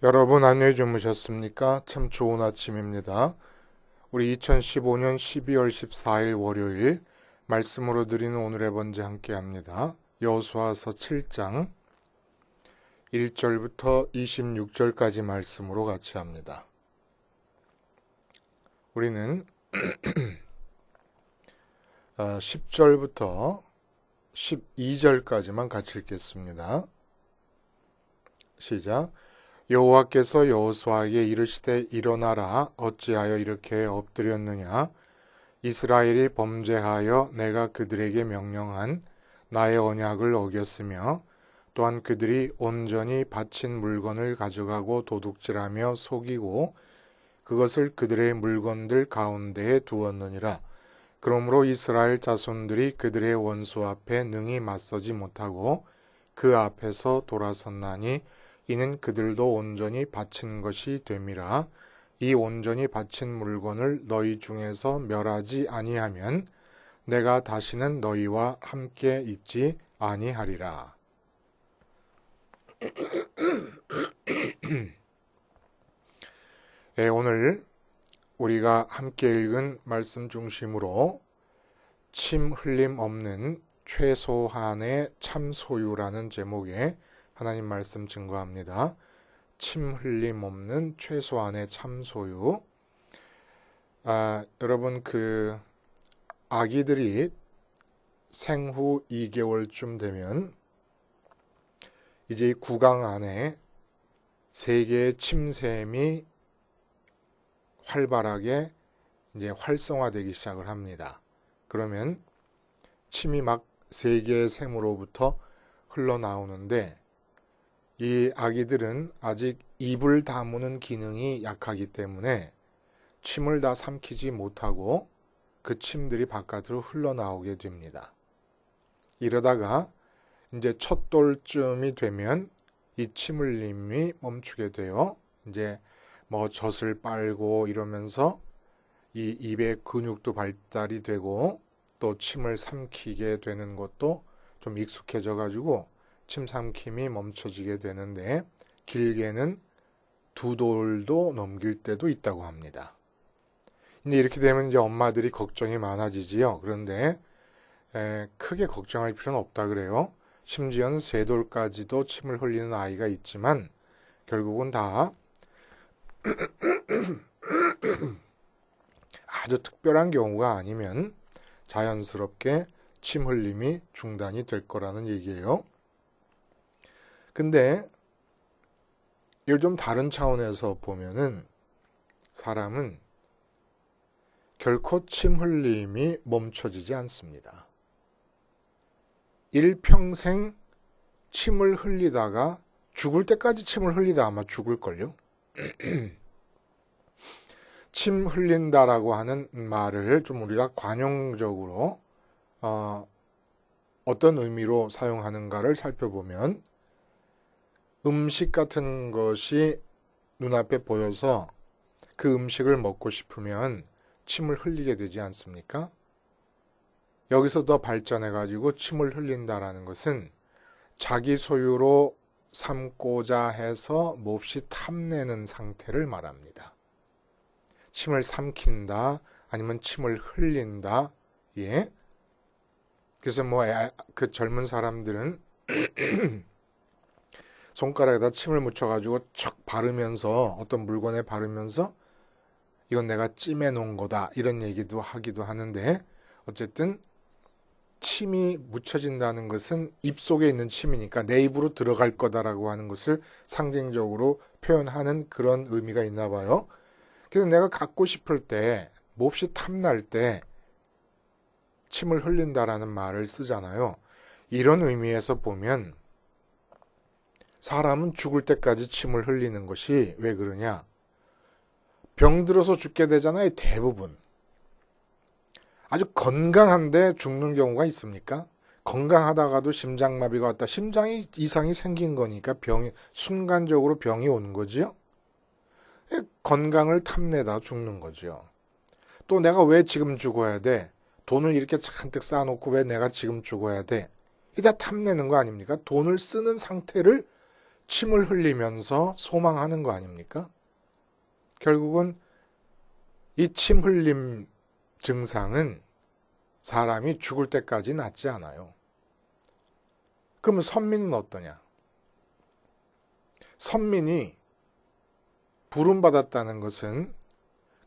여러분 안녕히 주무셨습니까? 참 좋은 아침입니다. 우리 2015년 12월 14일 월요일 말씀으로 드리는 오늘의 번제 함께 합니다. 여호수아서 7장 1절부터 26절까지 말씀으로 같이 합니다. 우리는 10절부터 12절까지만 같이 읽겠습니다. 시작. 여호와께서 여호수아에게 이르시되 일어나라 어찌하여 이렇게 엎드렸느냐 이스라엘이 범죄하여 내가 그들에게 명령한 나의 언약을 어겼으며 또한 그들이 온전히 바친 물건을 가져가고 도둑질하며 속이고 그것을 그들의 물건들 가운데에 두었느니라. 그러므로 이스라엘 자손들이 그들의 원수 앞에 능히 맞서지 못하고 그 앞에서 돌아섰나니 이는 그들도 온전히 바친 것이 됨이라. 이 온전히 바친 물건을 너희 중에서 멸하지 아니하면 내가 다시는 너희와 함께 있지 아니하리라. 오늘 우리가 함께 읽은 말씀 중심으로 침 흘림 없는 최소한의 참소유라는 제목의 하나님 말씀 증거합니다. 침 흘림 없는 최소한의 참소유. 여러분 아기들이 생후 2개월쯤 되면 이제 이 구강 안에 3개의 침샘이 활발하게 이제 활성화되기 시작을 합니다. 그러면 침이 막 3개의 샘으로부터 흘러나오는데 이 아기들은 아직 입을 다무는 기능이 약하기 때문에 침을 다 삼키지 못하고 그 침들이 바깥으로 흘러나오게 됩니다. 이러다가 이제 첫 돌쯤이 되면 이 침 흘림이 멈추게 돼요. 이제 뭐 젖을 빨고 이러면서 이 입의 근육도 발달이 되고 또 침을 삼키게 되는 것도 좀 익숙해져 가지고 침 삼킴이 멈춰지게 되는데 길게는 2돌도 넘길 때도 있다고 합니다. 근데 이렇게 되면 이제 엄마들이 걱정이 많아지지요. 그런데 크게 걱정할 필요는 없다 그래요. 심지어는 3돌까지도 침을 흘리는 아이가 있지만 결국은 다 아주 특별한 경우가 아니면 자연스럽게 침 흘림이 중단이 될 거라는 얘기예요. 근데 이걸 좀 다른 차원에서 보면은 사람은 결코 침 흘림이 멈춰지지 않습니다. 일평생 침을 흘리다가 죽을 때까지 침을 흘리다 아마 죽을걸요. 침 흘린다라고 하는 말을 좀 우리가 관용적으로 어떤 의미로 사용하는가를 살펴보면 음식 같은 것이 눈앞에 보여서 그 음식을 먹고 싶으면 침을 흘리게 되지 않습니까? 여기서 더 발전해가지고 침을 흘린다라는 것은 자기 소유로 삼고자 해서 몹시 탐내는 상태를 말합니다. 침을 삼킨다, 아니면 침을 흘린다, 예. 그래서 그 젊은 사람들은 손가락에다 침을 묻혀가지고 척 바르면서 어떤 물건에 바르면서 이건 내가 찜해 놓은 거다 이런 얘기도 하기도 하는데 어쨌든 침이 묻혀진다는 것은 입속에 있는 침이니까 내 입으로 들어갈 거다라고 하는 것을 상징적으로 표현하는 그런 의미가 있나 봐요. 그래서 내가 갖고 싶을 때 몹시 탐날 때 침을 흘린다라는 말을 쓰잖아요. 이런 의미에서 보면 사람은 죽을 때까지 침을 흘리는 것이 왜 그러냐? 병들어서 죽게 되잖아요. 대부분. 아주 건강한데 죽는 경우가 있습니까? 건강하다가도 심장마비가 왔다. 심장이 이상이 생긴 거니까 순간적으로 병이 온 거지요. 건강을 탐내다 죽는 거죠. 또 내가 왜 지금 죽어야 돼? 돈을 이렇게 잔뜩 쌓아놓고 왜 내가 지금 죽어야 돼? 이게 다 탐내는 거 아닙니까? 돈을 쓰는 상태를 침을 흘리면서 소망하는 거 아닙니까? 결국은 이 침 흘림 증상은 사람이 죽을 때까지 낫지 않아요. 그러면 선민은 어떠냐? 선민이 부름받았다는 것은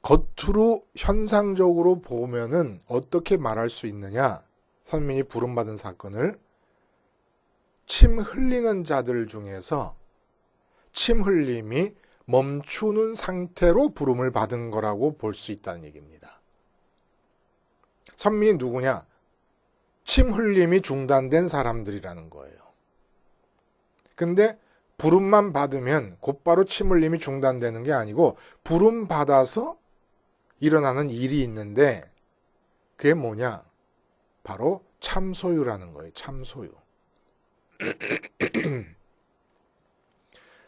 겉으로 현상적으로 보면은 어떻게 말할 수 있느냐? 선민이 부름받은 사건을 침 흘리는 자들 중에서 침 흘림이 멈추는 상태로 부름을 받은 거라고 볼 수 있다는 얘기입니다. 선민이 누구냐? 침 흘림이 중단된 사람들이라는 거예요. 근데 부름만 받으면 곧바로 침 흘림이 중단되는 게 아니고 부름 받아서 일어나는 일이 있는데 그게 뭐냐? 바로 참소유라는 거예요. 참소유.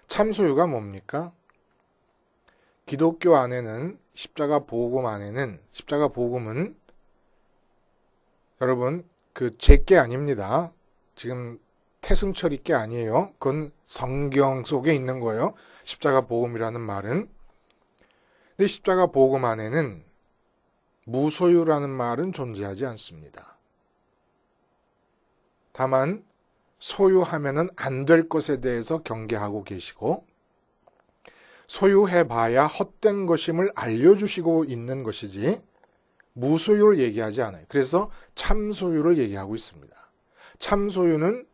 참소유가 뭡니까? 기독교 안에는 십자가 복음은 여러분 그 제게 아닙니다. 지금 태승철이 게 아니에요. 그건 성경 속에 있는 거예요. 십자가 복음이라는 말은. 근데 십자가 복음 안에는 무소유라는 말은 존재하지 않습니다. 다만 소유하면은 안 될 것에 대해서 경계하고 계시고 소유해봐야 헛된 것임을 알려주시고 있는 것이지 무소유를 얘기하지 않아요. 그래서 참소유를 얘기하고 있습니다. 참소유는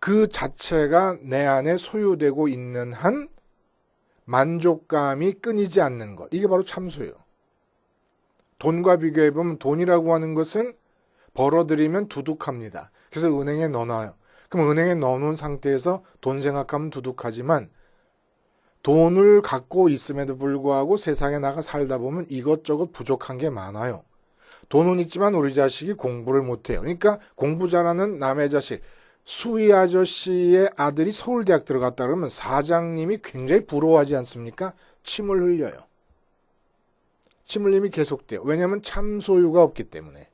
그 자체가 내 안에 소유되고 있는 한 만족감이 끊이지 않는 것. 이게 바로 참소유. 돈과 비교해보면 돈이라고 하는 것은 벌어들이면 두둑합니다. 그래서 은행에 넣어놔요. 그럼 은행에 넣어놓은 상태에서 돈 생각하면 두둑하지만 돈을 갖고 있음에도 불구하고 세상에 나가 살다 보면 이것저것 부족한 게 많아요. 돈은 있지만 우리 자식이 공부를 못해요. 그러니까 공부 잘하는 남의 자식, 수희 아저씨의 아들이 서울대학 들어갔다 그러면 사장님이 굉장히 부러워하지 않습니까? 침을 흘려요. 침 흘림이 계속돼요. 왜냐하면 참소유가 없기 때문에.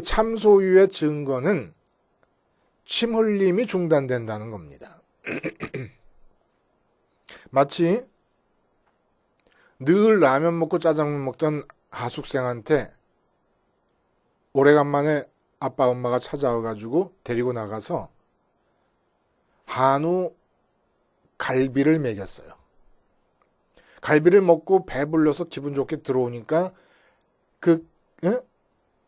참소유의 증거는 침 흘림이 중단된다는 겁니다. 마치 늘 라면 먹고 짜장면 먹던 하숙생한테 오래간만에 아빠 엄마가 찾아와가지고 데리고 나가서 한우 갈비를 먹였어요. 갈비를 먹고 배불러서 기분 좋게 들어오니까 그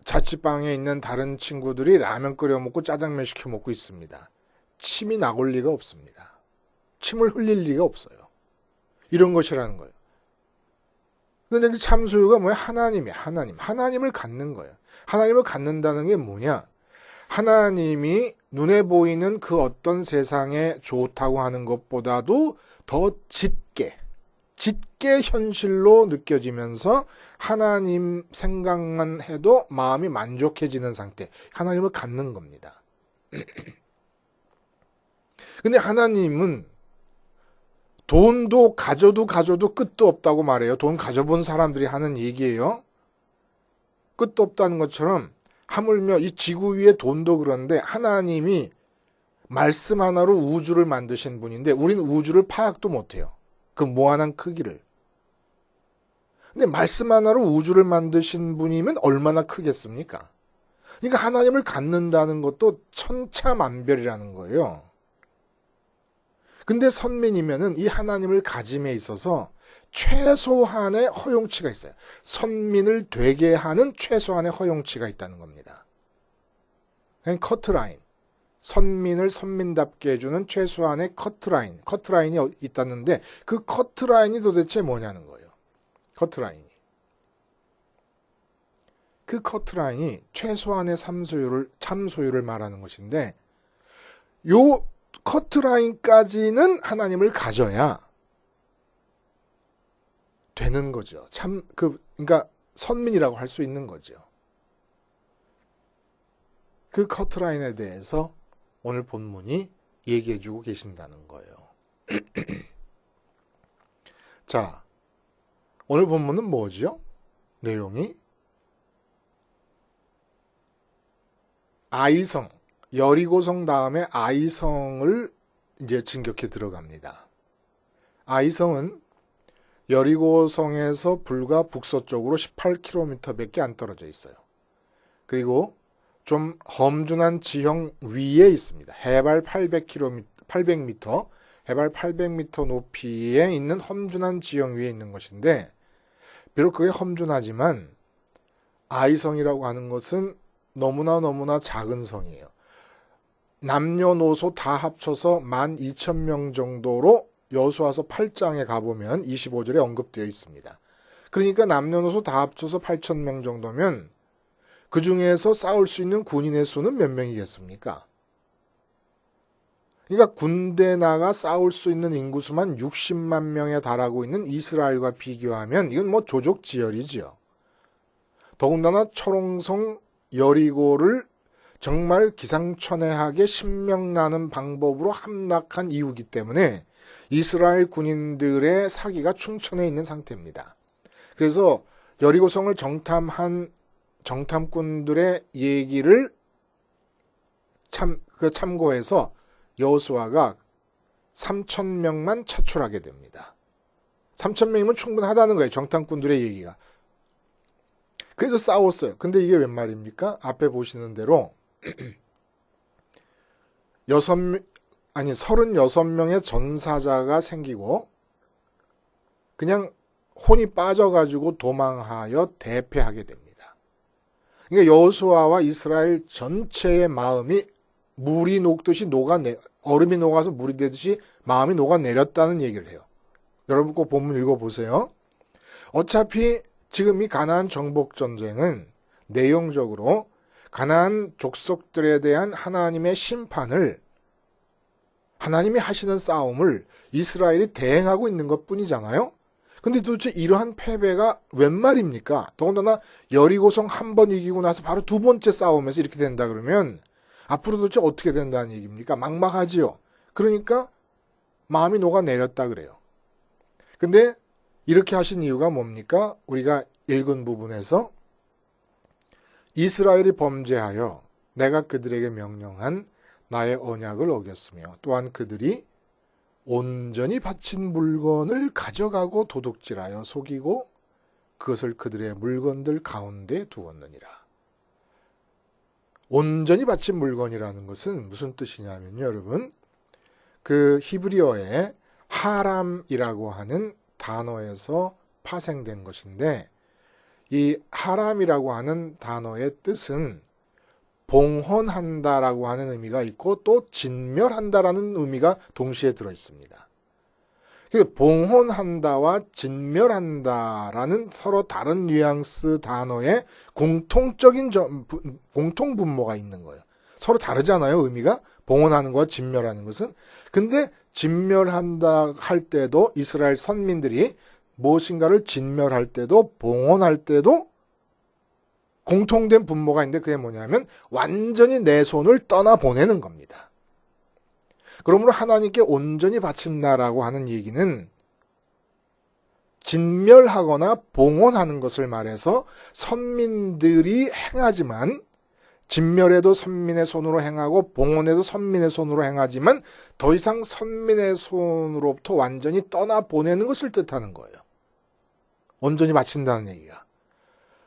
자취방에 있는 다른 친구들이 라면 끓여 먹고 짜장면 시켜 먹고 있습니다. 침이 나올 리가 없습니다. 침을 흘릴 리가 없어요. 이런 것이라는 거예요. 근데 그 참소유가 뭐야? 하나님을 갖는 거예요. 하나님을 갖는다는 게 뭐냐? 하나님이 눈에 보이는 그 어떤 세상에 좋다고 하는 것보다도 더 짙게 현실로 느껴지면서 하나님 생각만 해도 마음이 만족해지는 상태. 하나님을 갖는 겁니다. 근데 하나님은 돈도 가져도 끝도 없다고 말해요. 돈 가져본 사람들이 하는 얘기예요. 끝도 없다는 것처럼 하물며 이 지구 위에 돈도 그런데 하나님이 말씀 하나로 우주를 만드신 분인데 우리는 우주를 파악도 못해요. 그 무한한 크기를. 근데 말씀 하나로 우주를 만드신 분이면 얼마나 크겠습니까? 그러니까 하나님을 갖는다는 것도 천차만별이라는 거예요. 근데 선민이면은 이 하나님을 가짐에 있어서 최소한의 허용치가 있어요. 선민을 되게 하는 최소한의 허용치가 있다는 겁니다. 커트라인. 선민을 선민답게 해주는 최소한의 커트라인이 있다는데 그 커트라인이 도대체 뭐냐는 거예요. 커트라인이. 그 커트라인이 최소한의 참소유를 말하는 것인데 요 커트라인까지는 하나님을 가져야 되는 거죠. 그러니까 선민이라고 할 수 있는 거죠. 그 커트라인에 대해서 오늘 본문이 얘기해주고 계신다는 거예요. 자, 오늘 본문은 뭐죠? 내용이 아이성, 여리고성 다음에 아이성을 이제 진격해 들어갑니다. 아이성은 여리고성에서 불과 북서쪽으로 18km밖에 안 떨어져 있어요. 그리고 좀 험준한 지형 위에 있습니다. 해발 800m, 해발 800m 높이에 있는 험준한 지형 위에 있는 것인데, 비록 그게 험준하지만 아이성이라고 하는 것은 너무나 작은 성이에요. 남녀노소 다 합쳐서 12,000명 정도로 여호수아서 8장에 가보면 25절에 언급되어 있습니다. 그러니까 남녀노소 다 합쳐서 8,000명 정도면 그 중에서 싸울 수 있는 군인의 수는 몇 명이겠습니까? 그러니까 군대 나가 싸울 수 있는 인구수만 60만 명에 달하고 있는 이스라엘과 비교하면 이건 뭐 조족지열이지요. 더군다나 철옹성 여리고를 정말 기상천외하게 신명나는 방법으로 함락한 이유이기 때문에 이스라엘 군인들의 사기가 충천해 있는 상태입니다. 그래서 여리고성을 정탐한 정탐꾼들의 얘기를 참고해서 여호수아가 3,000명만 차출하게 됩니다. 3,000명이면 충분하다는 거예요. 정탐꾼들의 얘기가. 그래서 싸웠어요. 근데 이게 웬 말입니까? 앞에 보시는 대로 36명의 전사자가 생기고 그냥 혼이 빠져가지고 도망하여 대패하게 됩니다. 그러니까 여호수아와 이스라엘 전체의 마음이 물이 녹듯이 얼음이 녹아서 물이 되듯이 마음이 녹아내렸다는 얘기를 해요. 여러분 꼭 본문 읽어보세요. 어차피 지금 이 가나안 정복 전쟁은 내용적으로 가나안 족속들에 대한 하나님의 심판을, 하나님이 하시는 싸움을 이스라엘이 대행하고 있는 것뿐이잖아요. 근데 도대체 이러한 패배가 웬 말입니까? 더군다나 여리고성 한 번 이기고 나서 바로 두 번째 싸움에서 이렇게 된다 그러면 앞으로 도대체 어떻게 된다는 얘기입니까? 막막하지요. 그러니까 마음이 녹아내렸다 그래요. 근데 이렇게 하신 이유가 뭡니까? 우리가 읽은 부분에서 이스라엘이 범죄하여 내가 그들에게 명령한 나의 언약을 어겼으며 또한 그들이 온전히 바친 물건을 가져가고 도둑질하여 속이고 그것을 그들의 물건들 가운데 두었느니라. 온전히 바친 물건이라는 것은 무슨 뜻이냐면요, 여러분. 그 히브리어의 하람이라고 하는 단어에서 파생된 것인데, 이 하람이라고 하는 단어의 뜻은 봉헌한다라고 하는 의미가 있고 또 진멸한다라는 의미가 동시에 들어 있습니다. 봉헌한다와 진멸한다라는 서로 다른 뉘앙스 단어의 공통적인 공통 분모가 있는 거예요. 서로 다르잖아요, 의미가. 봉헌하는 것과 진멸하는 것은. 근데 진멸한다 할 때도 이스라엘 선민들이 무엇인가를 진멸할 때도 봉헌할 때도 공통된 분모가 있는데 그게 뭐냐면 완전히 내 손을 떠나보내는 겁니다. 그러므로 하나님께 온전히 바친다라고 하는 얘기는 진멸하거나 봉헌하는 것을 말해서 선민들이 행하지만 진멸에도 선민의 손으로 행하고 봉헌에도 선민의 손으로 행하지만 더 이상 선민의 손으로부터 완전히 떠나보내는 것을 뜻하는 거예요. 온전히 바친다는 얘기가.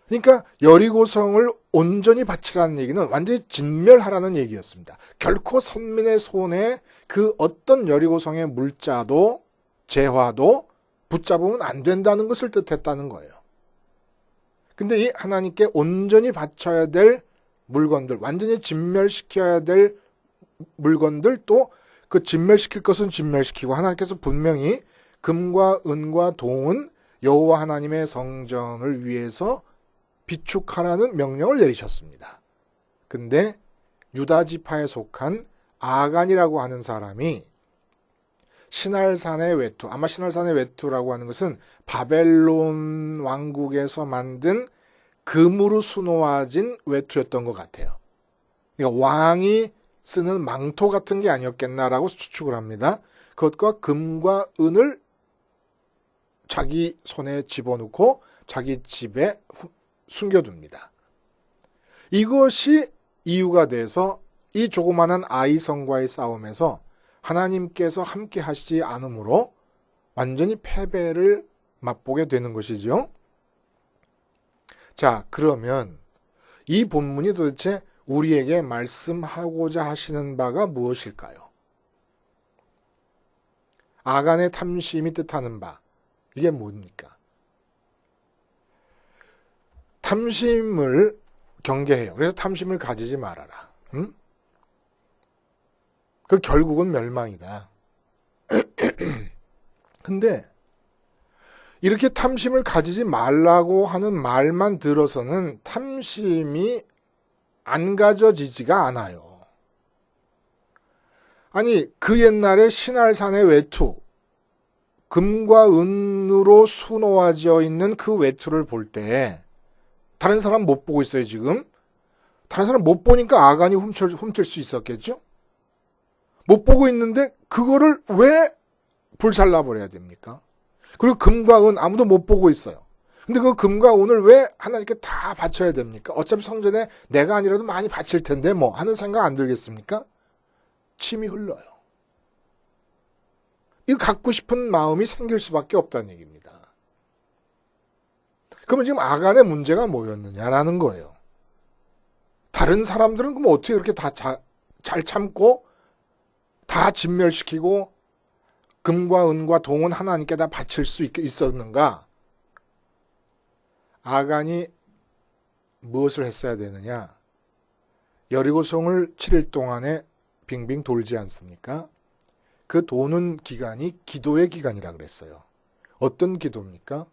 그러니까 여리고성을 온전히 바치라는 얘기는 완전히 진멸하라는 얘기였습니다. 결코 선민의 손에 그 어떤 여리고성의 물자도 재화도 붙잡으면 안 된다는 것을 뜻했다는 거예요. 근데 이 하나님께 온전히 바쳐야 될 물건들, 완전히 진멸시켜야 될 물건들, 또 그 진멸시킬 것은 진멸시키고 하나님께서 분명히 금과 은과 동은 여호와 하나님의 성전을 위해서 비축하라는 명령을 내리셨습니다. 근데 유다 지파에 속한 아간이라고 하는 사람이 신할산의 외투, 아마 신할산의 외투라고 하는 것은 바벨론 왕국에서 만든 금으로 수놓아진 외투였던 것 같아요. 그러니까 왕이 쓰는 망토 같은 게 아니었겠나라고 추측을 합니다. 그것과 금과 은을 자기 손에 집어넣고 자기 집에 숨겨둡니다. 이것이 이유가 돼서 이 조그마한 아이성과의 싸움에서 하나님께서 함께 하시지 않으므로 완전히 패배를 맛보게 되는 것이죠. 자, 그러면 이 본문이 도대체 우리에게 말씀하고자 하시는 바가 무엇일까요? 아간의 탐심이 뜻하는 바, 이게 뭡니까? 탐심을 경계해요. 그래서 탐심을 가지지 말아라. 응? 그 결국은 멸망이다. 근데 이렇게 탐심을 가지지 말라고 하는 말만 들어서는 탐심이 안 가져지지가 않아요. 아니, 그 옛날에 신할산의 외투, 금과 은으로 수놓아져 있는 그 외투를 볼 때 다른 사람 못 보고 있어요, 지금? 다른 사람 못 보니까 아간이 훔칠 수 있었겠죠? 못 보고 있는데 그거를 왜 불살라버려야 됩니까? 그리고 금과 은 아무도 못 보고 있어요. 근데 그 금과 은을 왜 하나님께 다 바쳐야 됩니까? 어차피 성전에 내가 아니라도 많이 바칠 텐데 뭐 하는 생각 안 들겠습니까? 침이 흘러요. 이거 갖고 싶은 마음이 생길 수밖에 없다는 얘기입니다. 그러면 지금 아간의 문제가 뭐였느냐라는 거예요. 다른 사람들은 그럼 어떻게 그렇게 다 잘 참고 다 진멸시키고 금과 은과 동은 하나님께 다 바칠 수 있었는가? 아간이 무엇을 했어야 되느냐? 여리고성을 7일 동안에 빙빙 돌지 않습니까? 그 도는 기간이 기도의 기간이라 그랬어요. 어떤 기도입니까?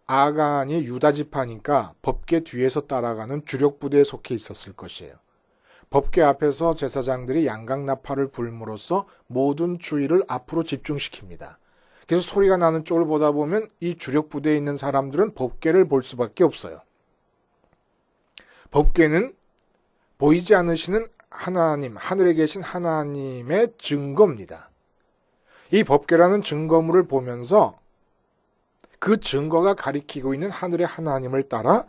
아간이 유다 지파니까 법궤 뒤에서 따라가는 주력 부대에 속해 있었을 것이에요. 법궤 앞에서 제사장들이 양각나팔을 불므로써 모든 주의를 앞으로 집중시킵니다. 그래서 소리가 나는 쪽을 보다 보면 이 주력 부대에 있는 사람들은 법궤를 볼 수밖에 없어요. 법궤는 보이지 않으시는 하나님, 하늘에 계신 하나님의 증거입니다. 이 법궤라는 증거물을 보면서 그 증거가 가리키고 있는 하늘의 하나님을 따라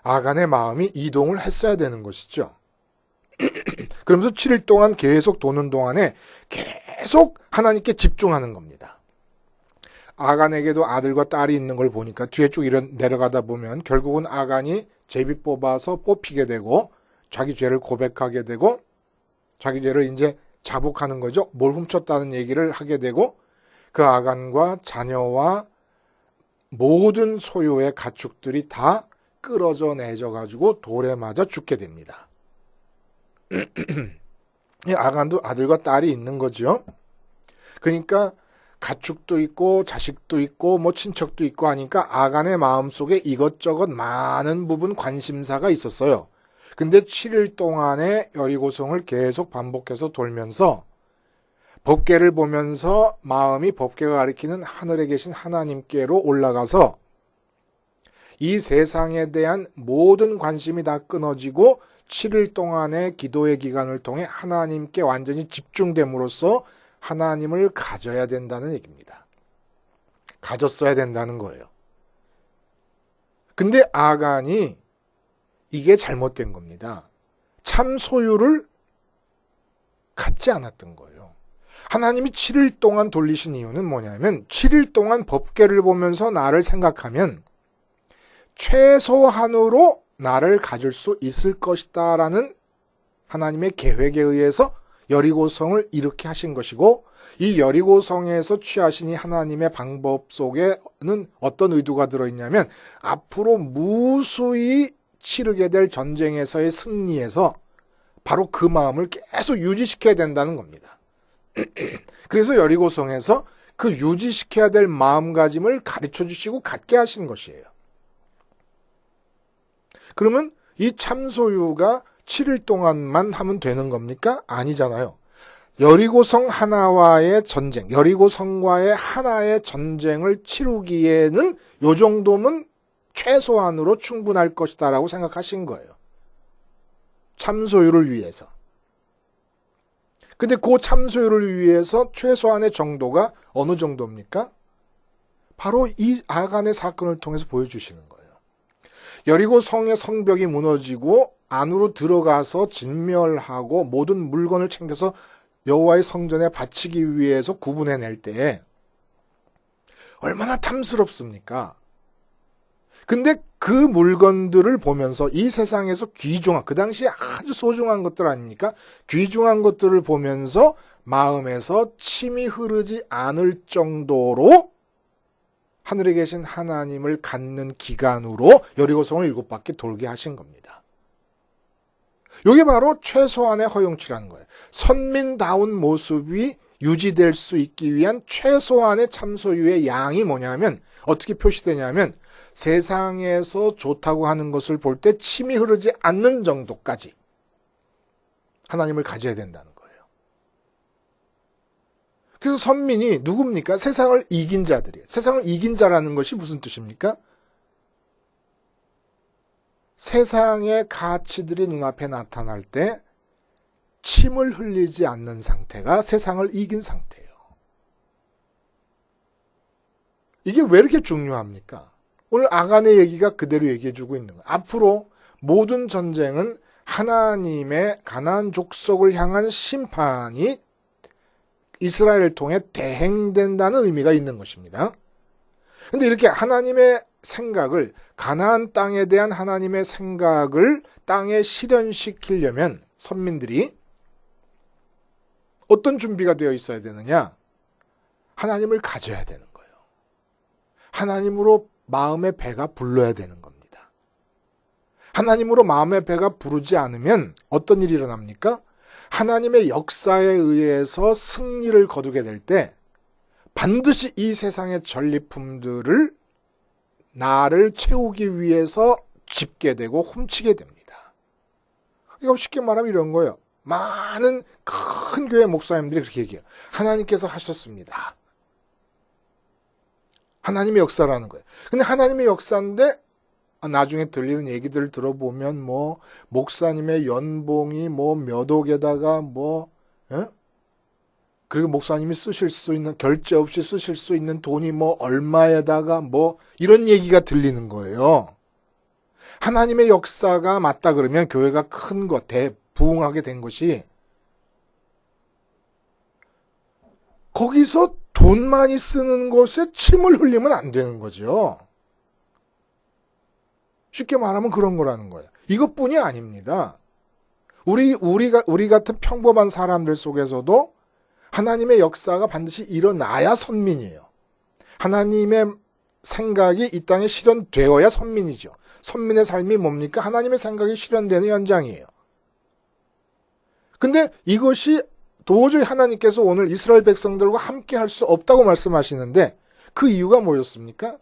아간의 마음이 이동을 했어야 되는 것이죠. 그러면서 7일 동안 계속 도는 동안에 계속 하나님께 집중하는 겁니다. 아간에게도 아들과 딸이 있는 걸 보니까 뒤에 쭉 내려가다 보면 결국은 아간이 제비 뽑아서 뽑히게 되고 자기 죄를 고백하게 되고 자기 죄를 이제 자복하는 거죠. 뭘 훔쳤다는 얘기를 하게 되고 그 아간과 자녀와 모든 소유의 가축들이 다 끌어져 내져 가지고 돌에 맞아 죽게 됩니다. 이 아간도 아들과 딸이 있는 거죠. 그러니까 가축도 있고 자식도 있고 뭐 친척도 있고 하니까 아간의 마음속에 이것저것 많은 부분 관심사가 있었어요. 근데 7일 동안의 여리고성을 계속 반복해서 돌면서 법궤를 보면서 마음이 법궤가 가리키는 하늘에 계신 하나님께로 올라가서 이 세상에 대한 모든 관심이 다 끊어지고 7일 동안의 기도의 기간을 통해 하나님께 완전히 집중됨으로써 하나님을 가져야 된다는 얘기입니다. 가졌어야 된다는 거예요. 근데 아간이 이게 잘못된 겁니다. 참 소유를 갖지 않았던 거예요. 하나님이 7일 동안 돌리신 이유는 뭐냐면 7일 동안 법궤를 보면서 나를 생각하면 최소한으로 나를 가질 수 있을 것이다 라는 하나님의 계획에 의해서 여리고성을 이렇게 하신 것이고 이 여리고성에서 취하신 이 하나님의 방법 속에는 어떤 의도가 들어있냐면 앞으로 무수히 치르게 될 전쟁에서의 승리에서 바로 그 마음을 계속 유지시켜야 된다는 겁니다. 그래서 여리고성에서 그 유지시켜야 될 마음가짐을 가르쳐 주시고 갖게 하신 것이에요. 그러면 이 참소유가 7일 동안만 하면 되는 겁니까? 아니잖아요. 여리고성 하나와의 전쟁, 여리고성과의 하나의 전쟁을 치르기에는 요 정도면 최소한으로 충분할 것이다 라고 생각하신 거예요. 참소유를 위해서. 근데 그 참소유를 위해서 최소한의 정도가 어느 정도입니까? 바로 이 아간의 사건을 통해서 보여주시는 거예요. 여리고 성의 성벽이 무너지고 안으로 들어가서 진멸하고 모든 물건을 챙겨서 여호와의 성전에 바치기 위해서 구분해낼 때 얼마나 탐스럽습니까? 근데 그 물건들을 보면서 이 세상에서 귀중한, 그 당시에 아주 소중한 것들 아닙니까? 귀중한 것들을 보면서 마음에서 침이 흐르지 않을 정도로 하늘에 계신 하나님을 갖는 기간으로 여리고성을 7바퀴 돌게 하신 겁니다. 이게 바로 최소한의 허용치라는 거예요. 선민다운 모습이 유지될 수 있기 위한 최소한의 참소유의 양이 뭐냐면 어떻게 표시되냐면 세상에서 좋다고 하는 것을 볼 때 침이 흐르지 않는 정도까지 하나님을 가져야 된다는 거예요. 그래서 선민이 누굽니까? 세상을 이긴 자들이에요. 세상을 이긴 자라는 것이 무슨 뜻입니까? 세상의 가치들이 눈앞에 나타날 때 침을 흘리지 않는 상태가 세상을 이긴 상태예요. 이게 왜 이렇게 중요합니까? 오늘 아간의 얘기가 그대로 얘기해주고 있는 거예요. 앞으로 모든 전쟁은 하나님의 가나안 족속을 향한 심판이 이스라엘을 통해 대행된다는 의미가 있는 것입니다. 그런데 이렇게 하나님의 생각을, 가나안 땅에 대한 하나님의 생각을 땅에 실현시키려면 선민들이 어떤 준비가 되어 있어야 되느냐? 하나님을 가져야 되는 거예요. 하나님으로 마음의 배가 불러야 되는 겁니다. 하나님으로 마음의 배가 부르지 않으면 어떤 일이 일어납니까? 하나님의 역사에 의해서 승리를 거두게 될 때 반드시 이 세상의 전리품들을 나를 채우기 위해서 집게 되고 훔치게 됩니다. 이거 쉽게 말하면 이런 거예요. 많은 큰 교회 목사님들이 그렇게 얘기해요. 하나님께서 하셨습니다. 하나님의 역사라는 거예요. 근데 하나님의 역사인데 나중에 들리는 얘기들을 들어보면 뭐 목사님의 연봉이 뭐 몇 억에다가 뭐 그리고 목사님이 쓰실 수 있는 결제 없이 쓰실 수 있는 돈이 뭐 얼마에다가 뭐 이런 얘기가 들리는 거예요. 하나님의 역사가 맞다 그러면 교회가 큰 것, 부흥하게 된 것이 거기서 돈 많이 쓰는 것에 침을 흘리면 안 되는 거죠. 쉽게 말하면 그런 거라는 거예요. 이것뿐이 아닙니다. 우리 같은 평범한 사람들 속에서도 하나님의 역사가 반드시 일어나야 선민이에요. 하나님의 생각이 이 땅에 실현되어야 선민이죠. 선민의 삶이 뭡니까? 하나님의 생각이 실현되는 현장이에요. 근데 이것이 도저히 하나님께서 오늘 이스라엘 백성들과 함께 할 수 없다고 말씀하시는데 그 이유가 뭐였습니까?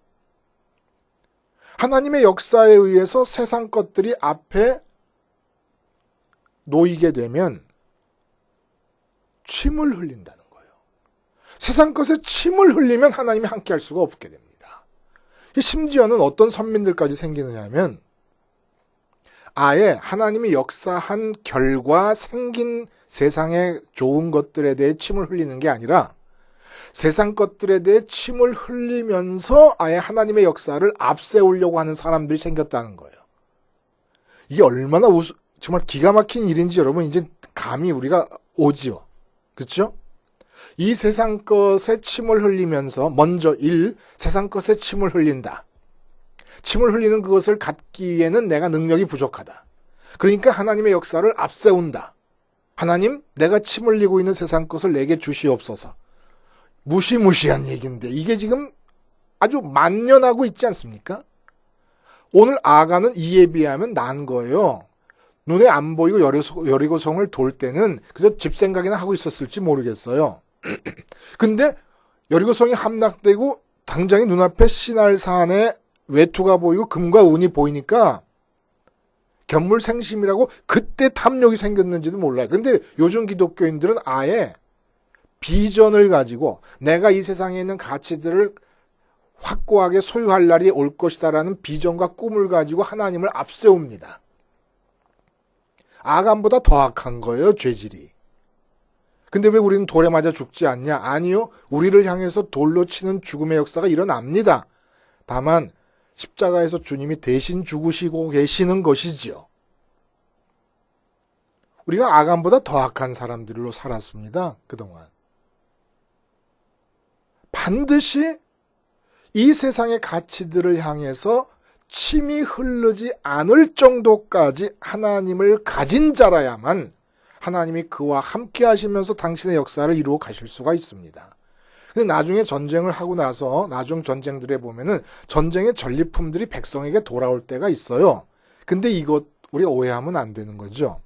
하나님의 역사에 의해서 세상 것들이 앞에 놓이게 되면 침을 흘린다는 거예요. 세상 것에 침을 흘리면 하나님이 함께 할 수가 없게 됩니다. 심지어는 어떤 선민들까지 생기느냐 하면 아예 하나님이 역사한 결과 생긴 세상의 좋은 것들에 대해 침을 흘리는 게 아니라 세상 것들에 대해 침을 흘리면서 아예 하나님의 역사를 앞세우려고 하는 사람들이 생겼다는 거예요. 이게 얼마나 정말 기가 막힌 일인지 여러분 이제 감이 우리가 오지요. 그렇죠? 이 세상 것에 침을 흘리면서 먼저 세상 것에 침을 흘린다. 침을 흘리는 그것을 갖기에는 내가 능력이 부족하다. 그러니까 하나님의 역사를 앞세운다. 하나님, 내가 침 흘리고 있는 세상 것을 내게 주시옵소서. 무시무시한 얘기인데 이게 지금 아주 만연하고 있지 않습니까? 오늘 아간은 이에 비하면 난 거예요. 눈에 안 보이고 여리고성을 돌 때는 그저 집 생각이나 하고 있었을지 모르겠어요. 근데 여리고성이 함락되고 당장에 눈앞에 시날산에 외투가 보이고 금과 은이 보이니까 견물생심이라고 그때 탐욕이 생겼는지도 몰라요. 근데 요즘 기독교인들은 아예 비전을 가지고 내가 이 세상에 있는 가치들을 확고하게 소유할 날이 올 것이다라는 비전과 꿈을 가지고 하나님을 앞세웁니다. 아간보다 더 악한 거예요, 죄질이. 근데 왜 우리는 돌에 맞아 죽지 않냐? 아니요. 우리를 향해서 돌로 치는 죽음의 역사가 일어납니다. 다만 십자가에서 주님이 대신 죽으시고 계시는 것이지요. 우리가 아간보다 더 악한 사람들로 살았습니다. 그동안. 반드시 이 세상의 가치들을 향해서 침이 흐르지 않을 정도까지 하나님을 가진 자라야만 하나님이 그와 함께 하시면서 당신의 역사를 이루어 가실 수가 있습니다. 근데 나중에 전쟁을 하고 나서 나중 전쟁들에 보면은 전쟁의 전리품들이 백성에게 돌아올 때가 있어요. 근데 이것 우리가 오해하면 안 되는 거죠.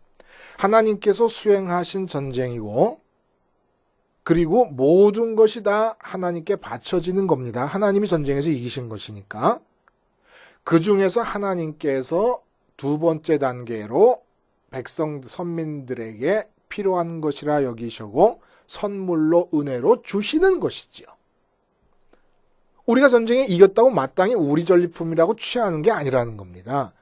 하나님께서 수행하신 전쟁이고 그리고 모든 것이 다 하나님께 바쳐지는 겁니다. 하나님이 전쟁에서 이기신 것이니까. 그 중에서 하나님께서 두 번째 단계로 백성 선민들에게 필요한 것이라 여기시고 선물로 은혜로 주시는 것이지요. 우리가 전쟁에 이겼다고 마땅히 우리 전리품이라고 취하는 게 아니라는 겁니다.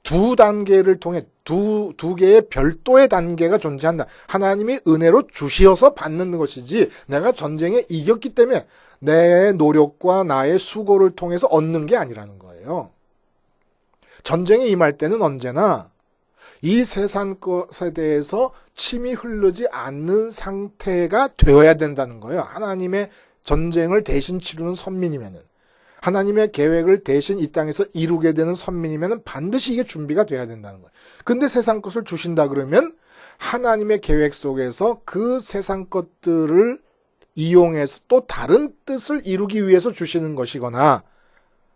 두 단계를 통해 두 개의 별도의 단계가 존재한다. 하나님이 은혜로 주시어서 받는 것이지 내가 전쟁에 이겼기 때문에 내 노력과 나의 수고를 통해서 얻는 게 아니라는 거예요. 전쟁에 임할 때는 언제나 이 세상 것에 대해서 침이 흐르지 않는 상태가 되어야 된다는 거예요. 하나님의 전쟁을 대신 치르는 선민이면은, 하나님의 계획을 대신 이 땅에서 이루게 되는 선민이면은 반드시 이게 준비가 돼야 된다는 거예요. 근데 세상 것을 주신다 그러면 하나님의 계획 속에서 그 세상 것들을 이용해서 또 다른 뜻을 이루기 위해서 주시는 것이거나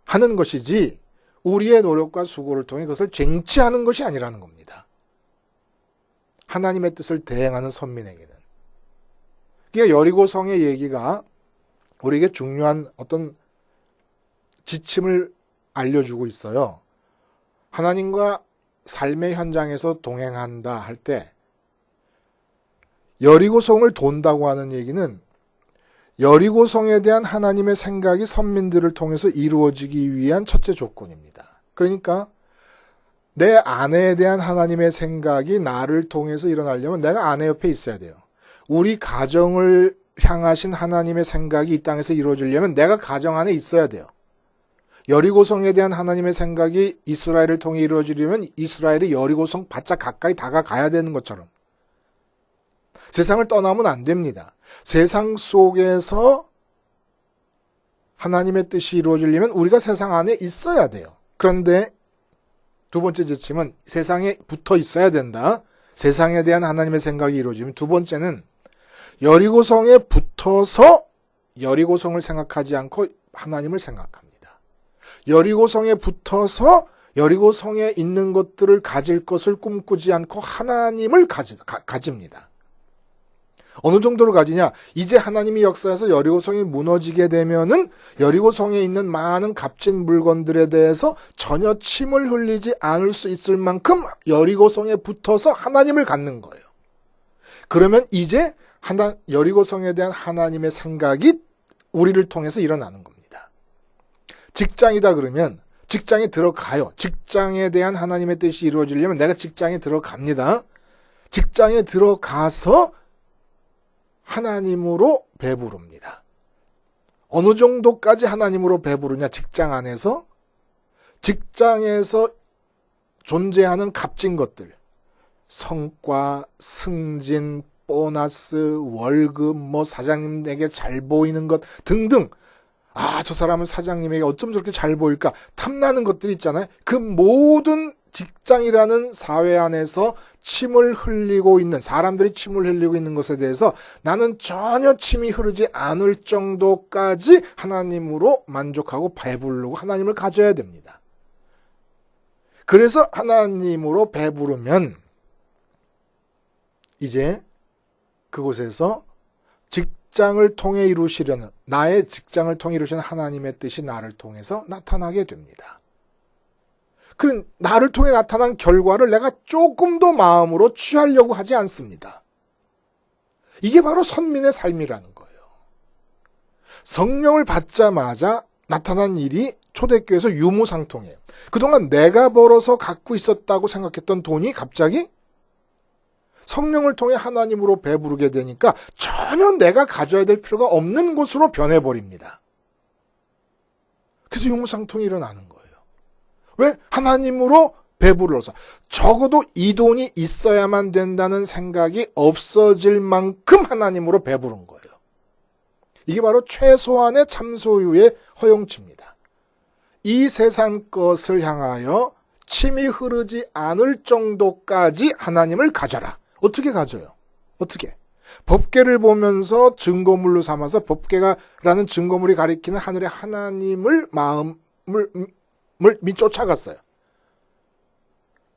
하는 것이지 우리의 노력과 수고를 통해 그것을 쟁취하는 것이 아니라는 겁니다. 하나님의 뜻을 대행하는 선민에게는. 그러니까 여리고성의 얘기가 우리에게 중요한 어떤 지침을 알려주고 있어요. 하나님과 삶의 현장에서 동행한다 할 때 여리고성을 돈다고 하는 얘기는 여리고성에 대한 하나님의 생각이 선민들을 통해서 이루어지기 위한 첫째 조건입니다. 그러니까 내 아내에 대한 하나님의 생각이 나를 통해서 일어나려면 내가 아내 옆에 있어야 돼요. 우리 가정을 향하신 하나님의 생각이 이 땅에서 이루어지려면 내가 가정 안에 있어야 돼요. 여리고성에 대한 하나님의 생각이 이스라엘을 통해 이루어지려면 이스라엘이 여리고성 바짝 가까이 다가가야 되는 것처럼 세상을 떠나면 안 됩니다. 세상 속에서 하나님의 뜻이 이루어지려면 우리가 세상 안에 있어야 돼요. 그런데 두 번째 지침은 세상에 붙어 있어야 된다. 세상에 대한 하나님의 생각이 이루어지면 두 번째는 여리고성에 붙어서 여리고성을 생각하지 않고 하나님을 생각합니다. 여리고성에 붙어서 여리고성에 있는 것들을 가질 것을 꿈꾸지 않고 하나님을 가집니다. 어느 정도로 가지냐? 이제 하나님이 역사에서 여리고성이 무너지게 되면은 여리고성에 있는 많은 값진 물건들에 대해서 전혀 침을 흘리지 않을 수 있을 만큼 여리고성에 붙어서 하나님을 갖는 거예요. 그러면 이제 여리고성에 대한 하나님의 생각이 우리를 통해서 일어나는 겁니다. 직장이다 그러면 직장에 들어가요. 직장에 대한 하나님의 뜻이 이루어지려면 내가 직장에 들어갑니다. 직장에 들어가서 하나님으로 배부릅니다. 어느 정도까지 하나님으로 배부르냐? 직장 안에서 직장에서 존재하는 값진 것들, 성과, 승진, 보너스, 월급, 사장님에게 잘 보이는 것 등등. 저 사람은 사장님에게 어쩜 저렇게 잘 보일까? 탐나는 것들이 있잖아요. 그 모든 직장이라는 사회 안에서 침을 흘리고 있는, 사람들이 침을 흘리고 있는 것에 대해서 나는 전혀 침이 흐르지 않을 정도까지 하나님으로 만족하고 배부르고 하나님을 가져야 됩니다. 그래서 하나님으로 배부르면 이제 그곳에서 직장을 통해 이루시려는, 나의 직장을 통해 이루시는 하나님의 뜻이 나를 통해서 나타나게 됩니다. 그런 나를 통해 나타난 결과를 내가 조금 더 마음으로 취하려고 하지 않습니다. 이게 바로 선민의 삶이라는 거예요. 성령을 받자마자 나타난 일이 초대교회에서 유무상통해요. 그동안 내가 벌어서 갖고 있었다고 생각했던 돈이 갑자기 성령을 통해 하나님으로 배부르게 되니까 전혀 내가 가져야 될 필요가 없는 것으로 변해버립니다. 그래서 유무상통이 일어나는 거예요. 왜? 하나님으로 배부르러서 적어도 이 돈이 있어야만 된다는 생각이 없어질 만큼 하나님으로 배부른 거예요. 이게 바로 최소한의 참소유의 허용치입니다. 이 세상 것을 향하여 침이 흐르지 않을 정도까지 하나님을 가져라. 어떻게 가져요? 어떻게? 법궤를 보면서 증거물로 삼아서 법궤라는 증거물이 가리키는 하늘의 하나님을 마음을 쫓아갔어요.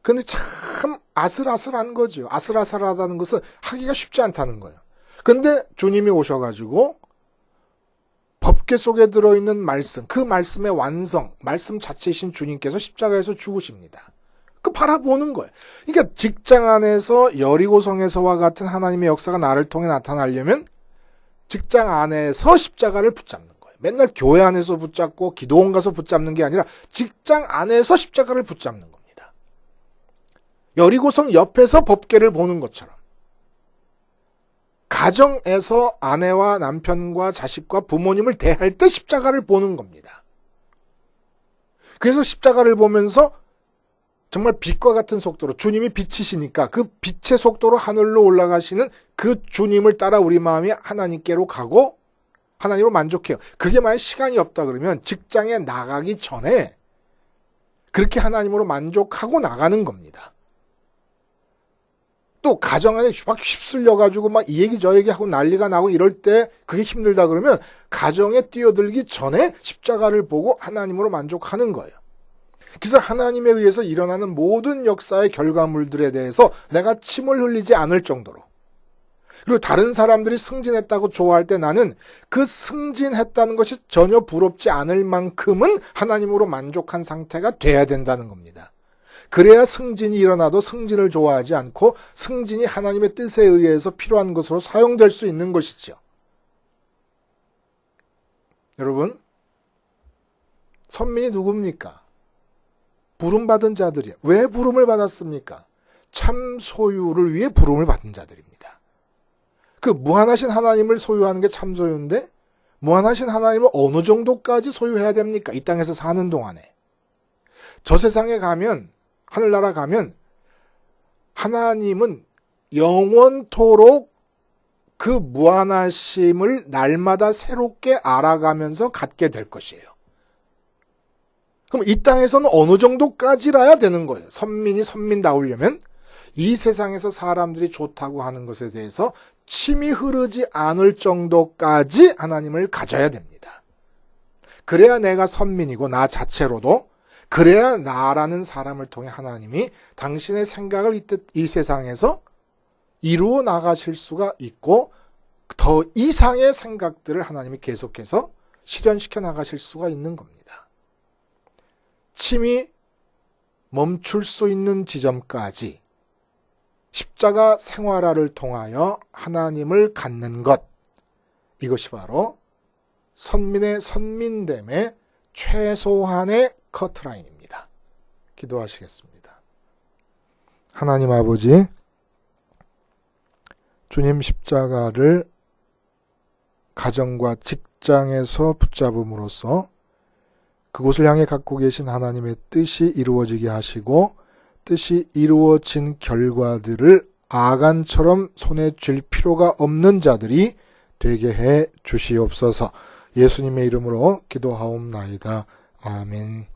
근데 참 아슬아슬한 거죠. 아슬아슬하다는 것은 하기가 쉽지 않다는 거예요. 근데 주님이 오셔가지고 법궤 속에 들어있는 말씀, 그 말씀의 완성, 말씀 자체이신 주님께서 십자가에서 죽으십니다. 그 바라보는 거예요. 그러니까 직장 안에서 여리고성에서와 같은 하나님의 역사가 나를 통해 나타나려면 직장 안에서 십자가를 붙잡는 거예요. 맨날 교회 안에서 붙잡고 기도원 가서 붙잡는 게 아니라 직장 안에서 십자가를 붙잡는 겁니다. 여리고성 옆에서 법궤를 보는 것처럼 가정에서 아내와 남편과 자식과 부모님을 대할 때 십자가를 보는 겁니다. 그래서 십자가를 보면서 정말 빛과 같은 속도로 주님이 빛이시니까 그 빛의 속도로 하늘로 올라가시는 그 주님을 따라 우리 마음이 하나님께로 가고 하나님으로 만족해요. 그게 만약 시간이 없다 그러면 직장에 나가기 전에 그렇게 하나님으로 만족하고 나가는 겁니다. 또 가정 안에 막 휩쓸려가지고 막 이 얘기 저 얘기 하고 난리가 나고 이럴 때 그게 힘들다 그러면 가정에 뛰어들기 전에 십자가를 보고 하나님으로 만족하는 거예요. 그래서 하나님에 의해서 일어나는 모든 역사의 결과물들에 대해서 내가 침을 흘리지 않을 정도로, 그리고 다른 사람들이 승진했다고 좋아할 때 나는 그 승진했다는 것이 전혀 부럽지 않을 만큼은 하나님으로 만족한 상태가 돼야 된다는 겁니다. 그래야 승진이 일어나도 승진을 좋아하지 않고 승진이 하나님의 뜻에 의해서 필요한 것으로 사용될 수 있는 것이죠. 여러분, 선민이 누굽니까? 부름받은 자들이야. 왜 부름을 받았습니까? 참 소유를 위해 부름을 받은 자들입니다. 그 무한하신 하나님을 소유하는 게 참 소유인데 무한하신 하나님을 어느 정도까지 소유해야 됩니까? 이 땅에서 사는 동안에. 저 세상에 가면, 하늘나라 가면 하나님은 영원토록 그 무한하심을 날마다 새롭게 알아가면서 갖게 될 것이에요. 그럼 이 땅에서는 어느 정도까지라야 되는 거예요. 선민이 선민다우려면 이 세상에서 사람들이 좋다고 하는 것에 대해서 침이 흐르지 않을 정도까지 하나님을 가져야 됩니다. 그래야 내가 선민이고 나 자체로도, 그래야 나라는 사람을 통해 하나님이 당신의 생각을 이 세상에서 이루어 나가실 수가 있고 더 이상의 생각들을 하나님이 계속해서 실현시켜 나가실 수가 있는 겁니다. 침이 멈출 수 있는 지점까지 십자가 생활화를 통하여 하나님을 갖는 것, 이것이 바로 선민의 선민됨의 최소한의 커트라인입니다. 기도하시겠습니다. 하나님 아버지, 주님 십자가를 가정과 직장에서 붙잡음으로써 그곳을 향해 갖고 계신 하나님의 뜻이 이루어지게 하시고 뜻이 이루어진 결과들을 아간처럼 손에 쥘 필요가 없는 자들이 되게 해 주시옵소서. 예수님의 이름으로 기도하옵나이다. 아멘.